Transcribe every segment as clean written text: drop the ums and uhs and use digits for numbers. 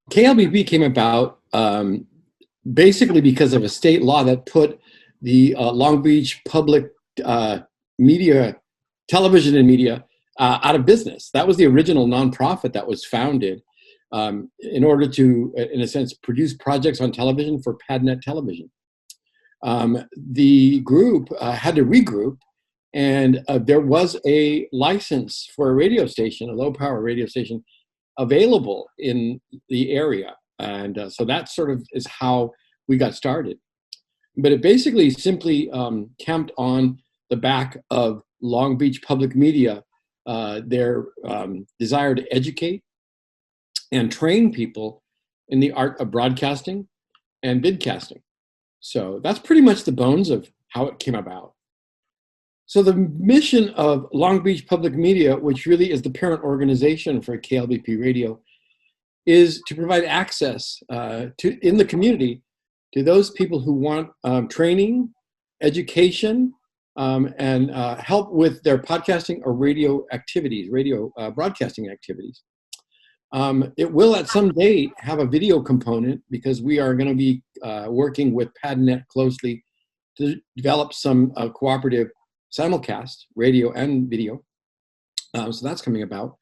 KLBP came about basically because of a state law that put the Long Beach public media, television and media, out of business. That was the original nonprofit that was founded in order to, in a sense, produce projects on television for PadNet television. The group had to regroup, and there was a license for a radio station, a low-power radio station, available in the area. And so that sort of is how we got started. But it basically simply camped on the back of Long Beach Public Media, their desire to educate and train people in the art of broadcasting and bidcasting. So that's pretty much the bones of how it came about. So the mission of Long Beach Public Media, which really is the parent organization for KLBP Radio, is to provide access in the community to those people who want training, education, and help with their podcasting or radio activities, radio broadcasting activities. It will at some date have a video component because we are going to be working with PadNet closely to develop some cooperative simulcast, radio and video. So that's coming about.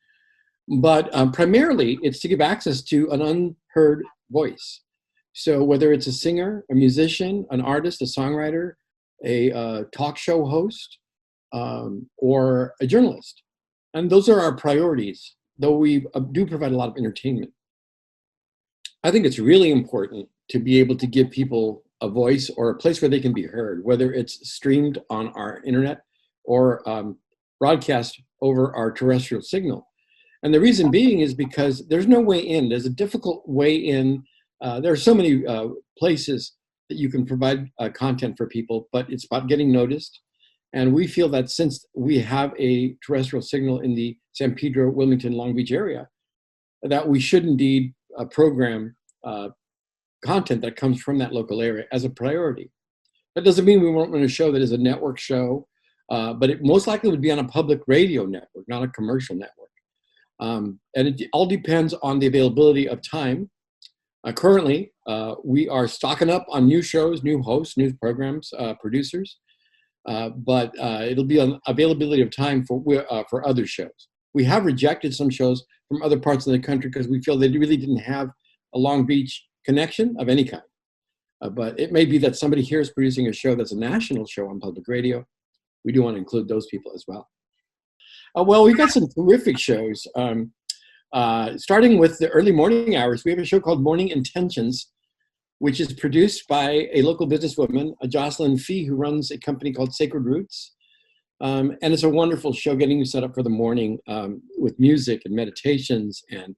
But primarily, it's to give access to an unheard voice. So whether it's a singer, a musician, an artist, a songwriter, a talk show host, or a journalist. And those are our priorities, though we do provide a lot of entertainment. I think it's really important to be able to give people a voice or a place where they can be heard, whether it's streamed on our internet or broadcast over our terrestrial signal. And the reason being is because there's no way in. There's a difficult way in. There are so many places that you can provide content for people, but it's about getting noticed. And we feel that since we have a terrestrial signal in the San Pedro, Wilmington, Long Beach area, that we should indeed program content that comes from that local area as a priority. That doesn't mean we won't run a show that is a network show, but it most likely would be on a public radio network, not a commercial network. And it all depends on the availability of time. Currently, we are stocking up on new shows, new hosts, new programs, producers, but it'll be on availability of time for other shows. We have rejected some shows from other parts of the country because we feel they really didn't have a Long Beach connection of any kind. But it may be that somebody here is producing a show that's a national show on public radio. We do want to include those people as well. Well, we've got some terrific shows. Starting with the early morning hours, we have a show called Morning Intentions, which is produced by a local businesswoman, Jocelyn Fee, who runs a company called Sacred Roots. And it's a wonderful show getting you set up for the morning with music and meditations and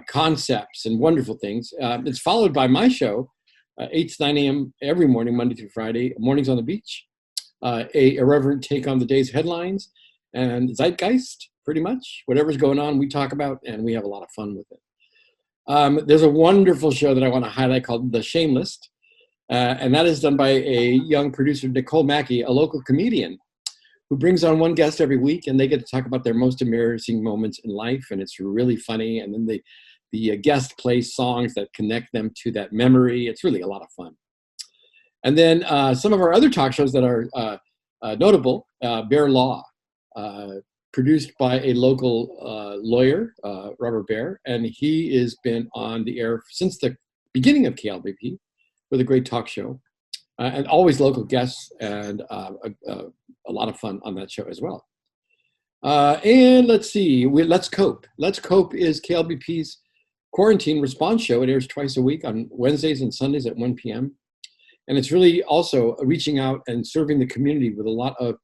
concepts and wonderful things. It's followed by my show, 8 to 9 a.m. every morning, Monday through Friday, Mornings on the Beach, a irreverent take on the day's headlines and zeitgeist, pretty much. Whatever's going on, we talk about, and we have a lot of fun with it. There's a wonderful show that I want to highlight called The Shameless, and that is done by a young producer, Nicole Mackey, a local comedian, who brings on one guest every week, and they get to talk about their most embarrassing moments in life, and it's really funny. And then the guest plays songs that connect them to that memory. It's really a lot of fun. And then some of our other talk shows that are notable, Bear Law, produced by a local lawyer, Robert Bear, and he has been on the air since the beginning of KLBP with a great talk show, and always local guests, and a lot of fun on that show as well. And let's see, Let's Cope. Let's Cope is KLBP's quarantine response show. It airs twice a week on Wednesdays and Sundays at 1 p.m. And it's really also reaching out and serving the community with a lot of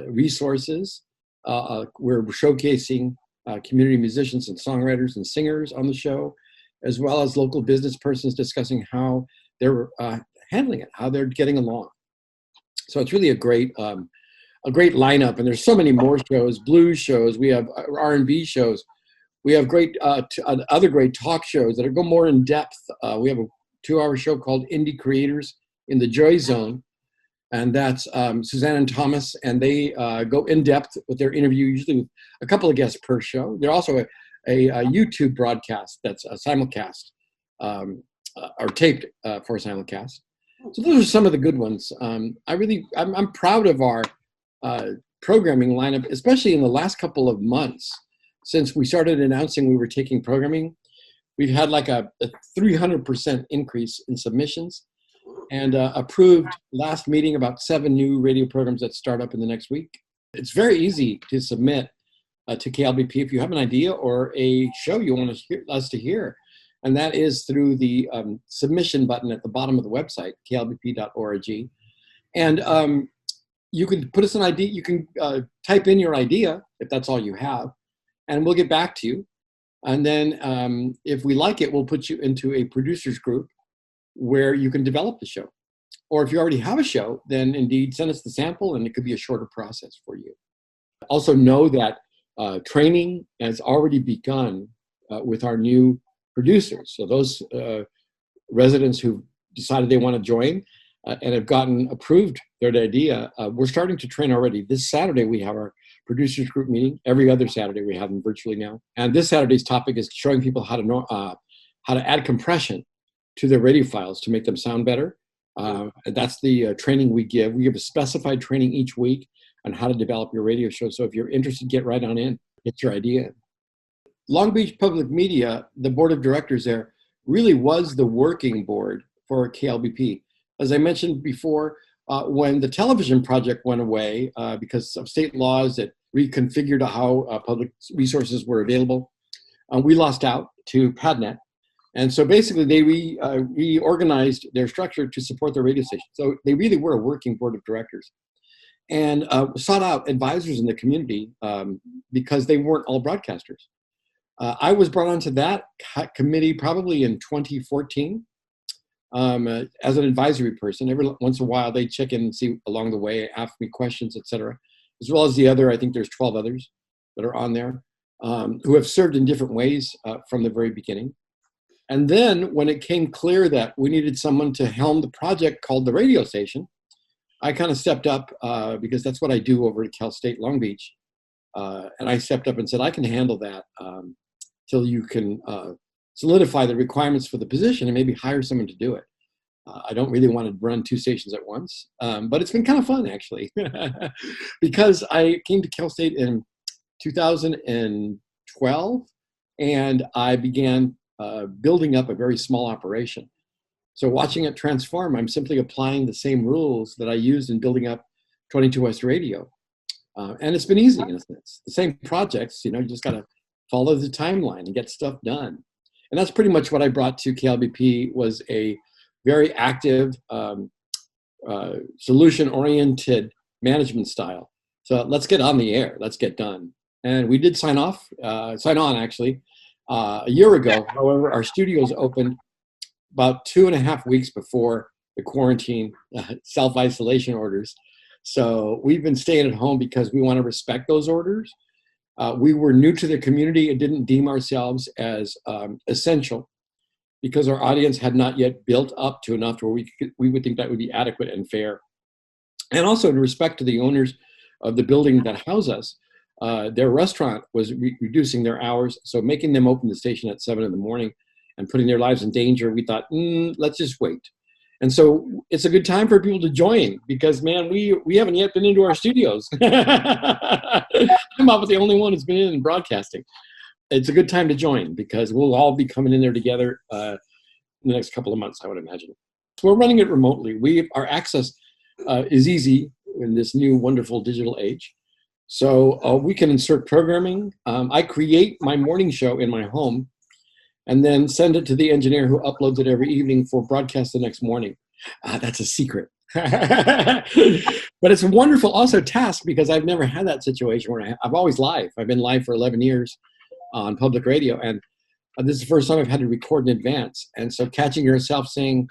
resources. We're showcasing community musicians and songwriters and singers on the show, as well as local business persons discussing how they're handling it, how they're getting along. So it's really a great lineup, and there's so many more shows, blues shows, we have R&B shows, we have great other great talk shows that go more in depth. We have a 2-hour show called Indie Creators in the Joy Zone, and that's Suzanne and Thomas, and they go in depth with their interview, usually with a couple of guests per show. They're also a YouTube broadcast that's a simulcast or taped for simulcast. So those are some of the good ones. I'm proud of our programming lineup, especially in the last couple of months since we started announcing we were taking programming. We've had like a 300% increase in submissions, and approved last meeting about 7 new radio programs that start up in the next week. It's very easy to submit to KLBP if you have an idea or a show you want us to hear. And that is through the submission button at the bottom of the website, klbp.org. And you can put us an idea. You can type in your idea if that's all you have, and we'll get back to you. And then if we like it, we'll put you into a producers group where you can develop the show. Or if you already have a show, then indeed send us the sample, and it could be a shorter process for you. Also know that training has already begun with our new producers. So those residents who decided they want to join and have gotten approved their idea, we're starting to train already. This Saturday, we have our producers group meeting. Every other Saturday, we have them virtually now. And this Saturday's topic is showing people how to add compression to their radio files to make them sound better. That's the training we give. We give a specified training each week on how to develop your radio show. So if you're interested, get right on in, get your idea in. Long Beach Public Media, the board of directors there, really was the working board for KLBP. As I mentioned before, when the television project went away because of state laws that reconfigured how public resources were available, we lost out to PadNet. And so basically they reorganized their structure to support their radio station. So they really were a working board of directors, and sought out advisors in the community because they weren't all broadcasters. I was brought onto that committee probably in 2014 as an advisory person. Every once in a while they check in and see along the way, ask me questions, etc. As well as the other, I think there's 12 others that are on there who have served in different ways from the very beginning. And then when it came clear that we needed someone to helm the project called the radio station, I kind of stepped up because that's what I do over at Cal State Long Beach. And I stepped up and said, I can handle that till you can solidify the requirements for the position and maybe hire someone to do it. I don't really want to run 2 stations at once, but it's been kind of fun actually because I came to Cal State in 2012 and I began building up a very small operation. So watching it transform, I'm simply applying the same rules that I used in building up 22 West Radio. And it's been easy in a sense. The same projects, you just got to follow the timeline and get stuff done. And that's pretty much what I brought to KLBP, was a very active, solution-oriented management style. So let's get on the air, let's get done. And we did sign on actually, a year ago. However, our studios opened about 2.5 weeks before the quarantine self-isolation orders. So we've been staying at home because we want to respect those orders. We were new to the community and didn't deem ourselves as essential because our audience had not yet built up to enough where we would think that would be adequate and fair. And also in respect to the owners of the building that house us, their restaurant was reducing their hours. So making them open the station at 7 in the morning and putting their lives in danger, we thought, let's just wait. And so it's a good time for people to join because, man, we haven't yet been into our studios. I'm about the only one who's been in broadcasting. It's a good time to join because we'll all be coming in there together in the next couple of months, I would imagine. So we're running it remotely. Our access is easy in this new wonderful digital age. So we can insert programming. I create my morning show in my home and then send it to the engineer who uploads it every evening for broadcast the next morning. That's a secret. But it's a wonderful also task because I've never had that situation where I've always live. I've been live for 11 years on public radio, and this is the first time I've had to record in advance. And so catching yourself saying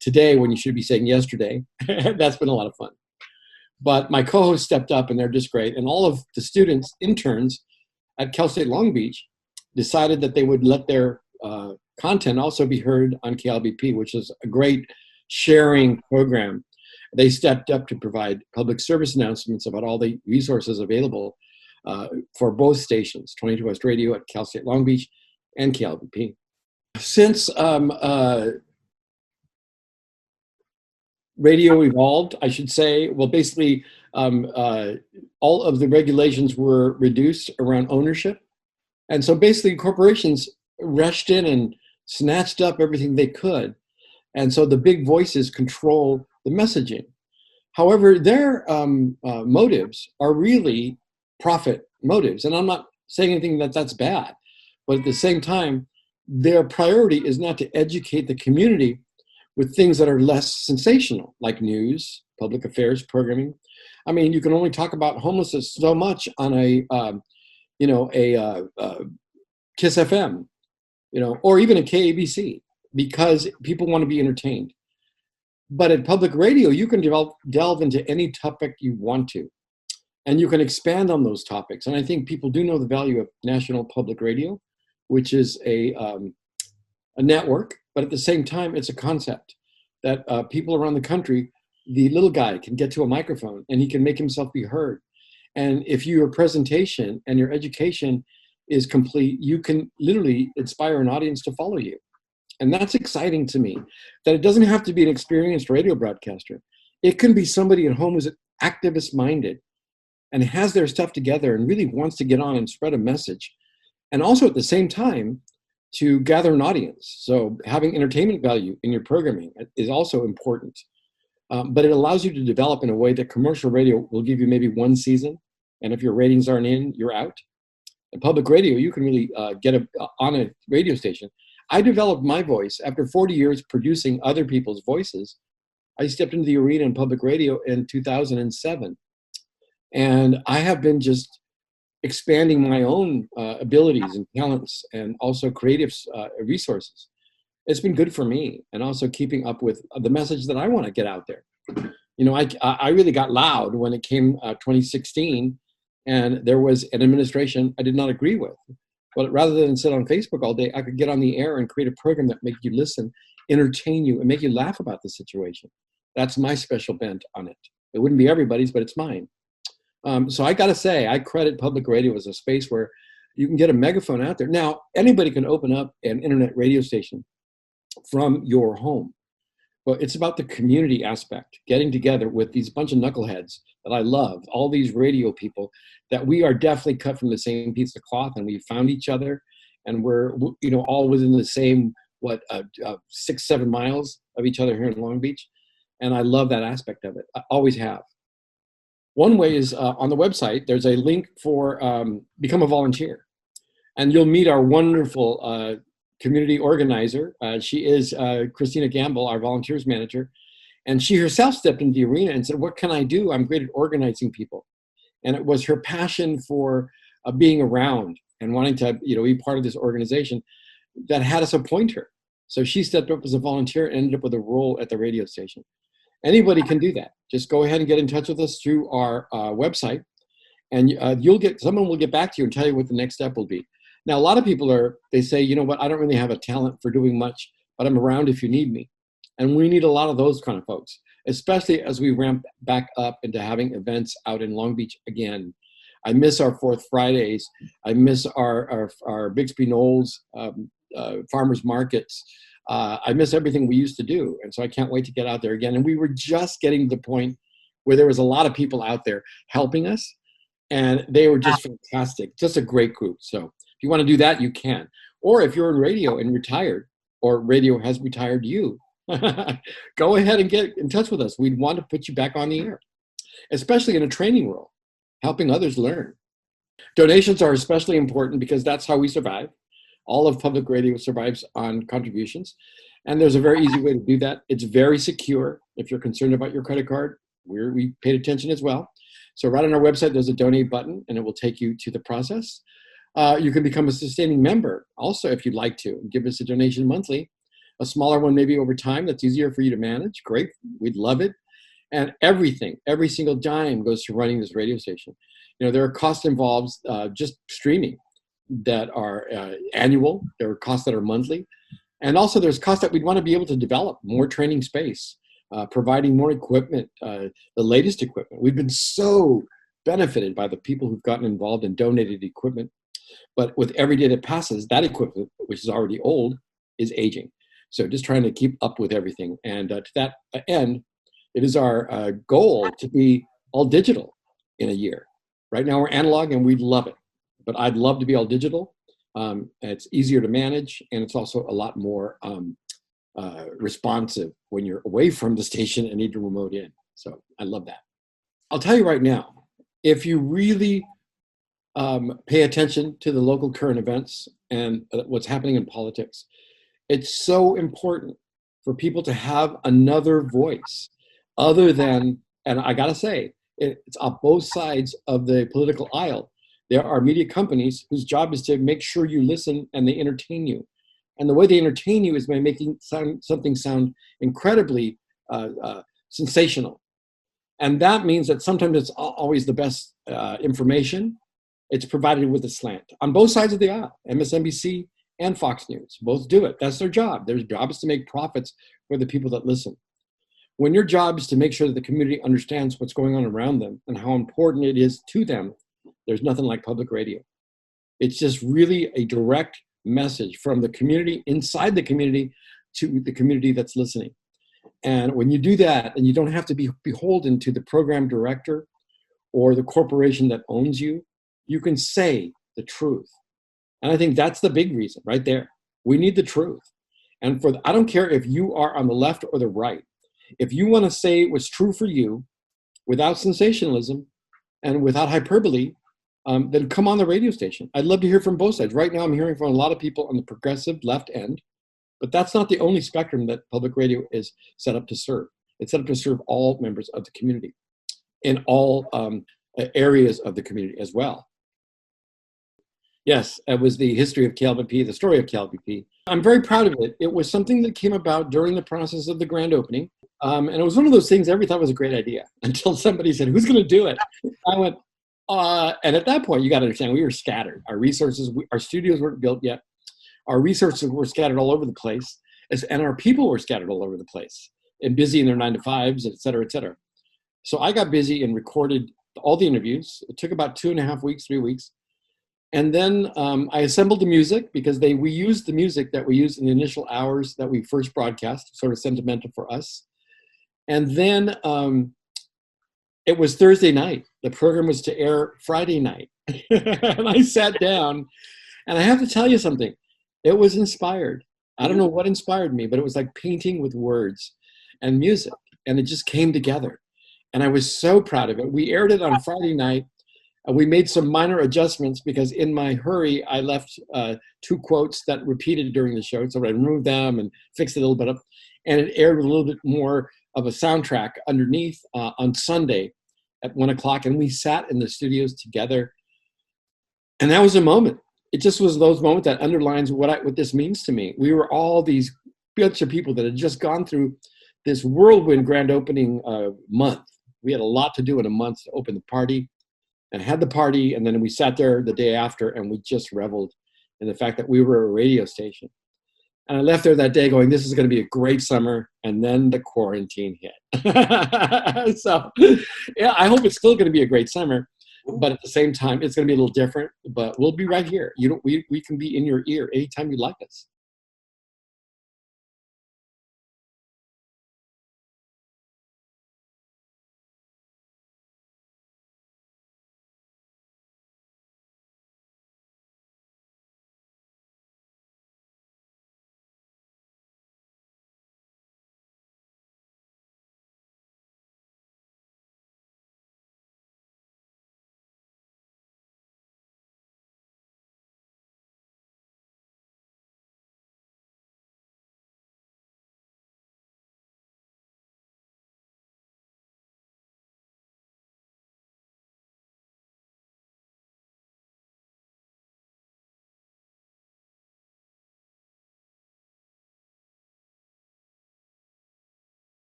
today when you should be saying yesterday, that's been a lot of fun. But my co-host stepped up and they're just great. And all of the students, interns at Cal State Long Beach decided that they would let their content also be heard on KLBP, which is a great sharing program. They stepped up to provide public service announcements about all the resources available for both stations, 22 West Radio at Cal State Long Beach and KLBP. Since radio evolved, I should say, well, basically, all of the regulations were reduced around ownership. And so basically, corporations rushed in and snatched up everything they could. And so the big voices control the messaging. However, their motives are really profit motives. And I'm not saying anything that's bad, but at the same time, their priority is not to educate the community with things that are less sensational, like news, public affairs programming. I mean, you can only talk about homelessness so much on a, KISS FM, or even a KABC, because people want to be entertained. But at public radio, you can delve into any topic you want to, and you can expand on those topics. And I think people do know the value of national public radio, which is a network, but at the same time, it's a concept that people around the country, the little guy can get to a microphone and he can make himself be heard. And if your presentation and your education is complete, you can literally inspire an audience to follow you. And that's exciting to me, that it doesn't have to be an experienced radio broadcaster. It can be somebody at home who's activist minded and has their stuff together and really wants to get on and spread a message. And also at the same time, to gather an audience. So having entertainment value in your programming is also important. But it allows you to develop in a way that commercial radio will give you maybe one season. And if your ratings aren't in, you're out. In public radio, you can really get on a radio station. I developed my voice after 40 years producing other people's voices. I stepped into the arena in public radio in 2007. And I have been just expanding my own abilities and talents and also creative resources. It's been good for me, and also keeping up with the message that I want to get out there. I really got loud when it came 2016, and there was an administration I did not agree with. But rather than sit on Facebook all day, I could get on the air and create a program that make you listen, entertain you, and make you laugh about the situation. That's my special bent on it. It wouldn't be everybody's, but it's mine. So I got to say, I credit public radio as a space where you can get a megaphone out there. Now, anybody can open up an internet radio station from your home, but it's about the community aspect, getting together with these bunch of knuckleheads that I love, all these radio people that we are definitely cut from the same piece of cloth, and we found each other, and we're all within the same 6-7 miles of each other here in Long Beach, and I love that aspect of it. I always have. One way is on the website, there's a link for become a volunteer. And you'll meet our wonderful community organizer. She is Christina Gamble, our volunteers manager. And she herself stepped into the arena and said, what can I do? I'm great at organizing people. And it was her passion for being around and wanting to be part of this organization that had us appoint her. So she stepped up as a volunteer and ended up with a role at the radio station. Anybody can do that. Just go ahead and get in touch with us through our website, and someone will get back to you and tell you what the next step will be. Now, a lot of people they say, you know what, I don't really have a talent for doing much, but I'm around if you need me. And we need a lot of those kind of folks, especially as we ramp back up into having events out in Long Beach again. I miss our Fourth Fridays. I miss our Bixby Knolls farmers markets. I miss everything we used to do. And so I can't wait to get out there again. And we were just getting to the point where there was a lot of people out there helping us, and they were just fantastic, just a great group. So if you want to do that, you can. Or if you're in radio and retired, or radio has retired you, go ahead and get in touch with us. We'd want to put you back on the air, especially in a training role, helping others learn. Donations are especially important because that's how we survive. All of public radio survives on contributions. And there's a very easy way to do that. It's very secure. If you're concerned about your credit card, we paid attention as well. So right on our website, there's a donate button, and it will take you to the process. You can become a sustaining member also if you'd like to. Give us a donation monthly. A smaller one maybe over time that's easier for you to manage. Great. We'd love it. And everything, every single dime goes to running this radio station. There are costs involved just streaming that are annual. There are costs that are monthly. And also there's costs that we'd want to be able to develop, more training space, providing more equipment, the latest equipment. We've been so benefited by the people who've gotten involved and donated equipment. But with every day that passes, that equipment, which is already old, is aging. So just trying to keep up with everything. And to that end, it is our goal to be all digital in a year. Right now we're analog and we love it, but I'd love to be all digital. It's easier to manage, and it's also a lot more responsive when you're away from the station and need to remote in. So I love that. I'll tell you right now, if you really pay attention to the local current events and what's happening in politics, it's so important for people to have another voice other than, and I gotta say, it's on both sides of the political aisle. There are media companies whose job is to make sure you listen and they entertain you. And the way they entertain you is by making something sound incredibly sensational. And that means that sometimes it's always the best information. It's provided with a slant on both sides of the aisle. MSNBC and Fox News both do it. That's their job. Their job is to make profits for the people that listen. When your job is to make sure that the community understands what's going on around them and how important it is to them, there's nothing like public radio. It's just really a direct message from the community, inside the community, to the community that's listening. And when you do that, and you don't have to be beholden to the program director or the corporation that owns you, you can say the truth. And I think that's the big reason right there. We need the truth. And I don't care if you are on the left or the right. If you want to say what's true for you without sensationalism and without hyperbole, then come on the radio station. I'd love to hear from both sides. Right now, I'm hearing from a lot of people on the progressive left end, but that's not the only spectrum that public radio is set up to serve. It's set up to serve all members of the community in all areas of the community as well. Yes, it was the history of KLBP, the story of KLBP. I'm very proud of it. It was something that came about during the process of the grand opening. And it was one of those things everybody thought was a great idea until somebody said, who's going to do it? I went, and at that point, you got to understand, we were scattered. Our resources, our studios weren't built yet. Our resources were scattered all over the place. And our people were scattered all over the place and busy in their 9-to-5s, et cetera, et cetera. So I got busy and recorded all the interviews. It took about 2.5 weeks, 3 weeks. And then I assembled the music because we used the music that we used in the initial hours that we first broadcast, sort of sentimental for us. And then it was Thursday night. The program was to air Friday night. And I sat down, and I have to tell you something. It was inspired. I don't know what inspired me, but it was like painting with words and music, and it just came together. And I was so proud of it. We aired it on Friday night. We made some minor adjustments because in my hurry, I left 2 quotes that repeated during the show. So I removed them and fixed it a little bit up. And it aired with a little bit more of a soundtrack underneath on Sunday at 1 o'clock. And we sat in the studios together. And that was a moment. It just was those moments that underlines what this means to me. We were all these bunch of people that had just gone through this whirlwind grand opening month. We had a lot to do in a month to open the party. And had the party, and then we sat there the day after, and we just reveled in the fact that we were a radio station. And I left there that day going, this is going to be a great summer, and then the quarantine hit. So, yeah, I hope it's still going to be a great summer, but at the same time, it's going to be a little different, but we'll be right here. We can be in your ear anytime you like us.